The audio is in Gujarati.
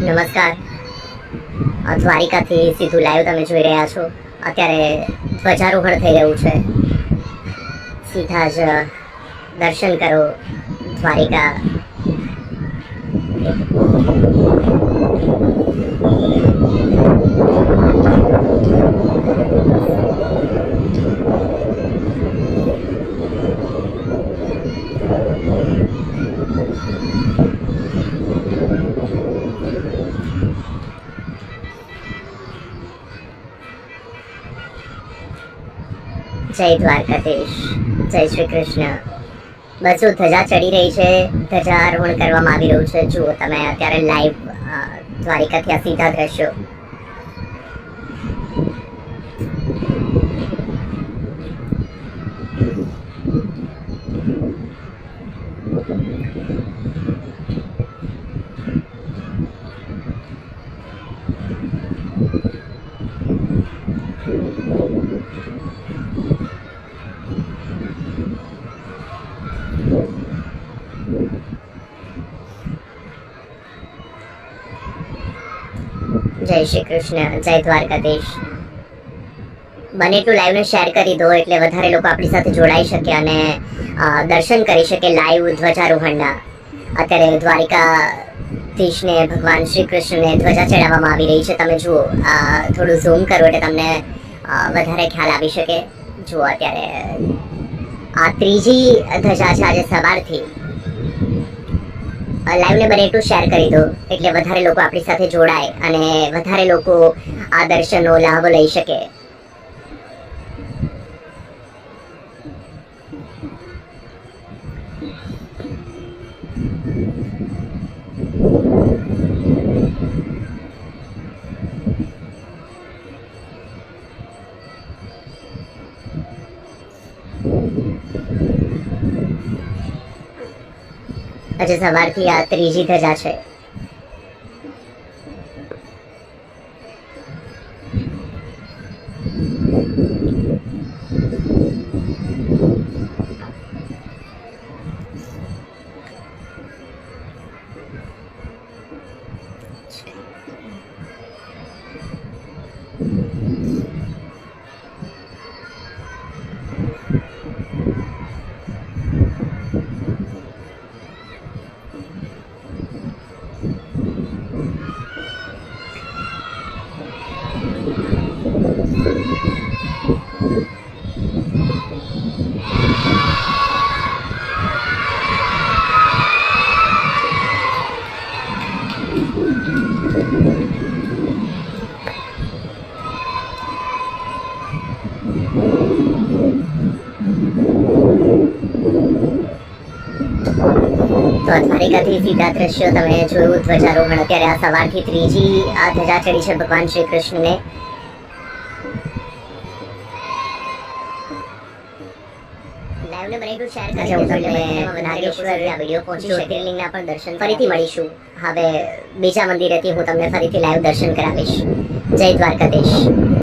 નમસ્કાર, દ્વારિકાથી સીધું લાઈવ તમે જોઈ રહ્યા છો. અત્યારે ધ્વજારોહણ થઈ રહ્યું છે. સીધા જ દર્શન કરો દ્વારિકા. જય દ્વારકાધીશ, જય શ્રી કૃષ્ણ. બધું ધજા ચડી રહી છે, ધજારોહણ કરવામાં આવી રહ્યું છે. જુઓ તમે અત્યારે લાઈવ દ્વારિકાથી આ સીધા દ્રશ્યો. જય શ્રી કૃષ્ણ, જય દ્વારકાધીશ. બને એટલું લાઈવને શેર કરી દો એટલે વધારે લોકો આપણી સાથે જોડાઈ શકે અને દર્શન કરી શકે લાઈવ ધ્વજારોહણના. અત્યારે દ્વારિકાધીશને ભગવાન શ્રી કૃષ્ણને ધ્વજા ચડાવવામાં આવી રહી છે. તમે જુઓ, થોડું ઝૂમ કરો એટલે તમને વધારે ખ્યાલ આવી શકે. જુઓ અત્યારે આ ત્રીજી ધજા છે આજે સવારથી. લાઈવને બને એટલું શેર કરી દો એટલે વધારે લોકો આપણી સાથે જોડાય અને વધારે લોકો આ દર્શનનો લાભ લઈ શકે. આજે સવારથી આ ત્રીજી ધજા છે. તો દ્વારિકાથી સીધા દ્રશ્યો તમે જોયું ધ્વજારોહણ. અત્યારે આ સવારથી ત્રીજી આ ધજા ચડી છે ભગવાન શ્રી કૃષ્ણને. લાઈવને બને એટલું શેર કરજો એટલે નાગેશ્વર આ વિડીયો પહોંચી શકે. જ્યોતિર્લિંગના પણ દર્શન. ફરીથી મળીશું હવે બીજા મંદિરેથી. હું તમને ફરીથી લાઈવ દર્શન કરાવીશ. જય દ્વારકાધીશ.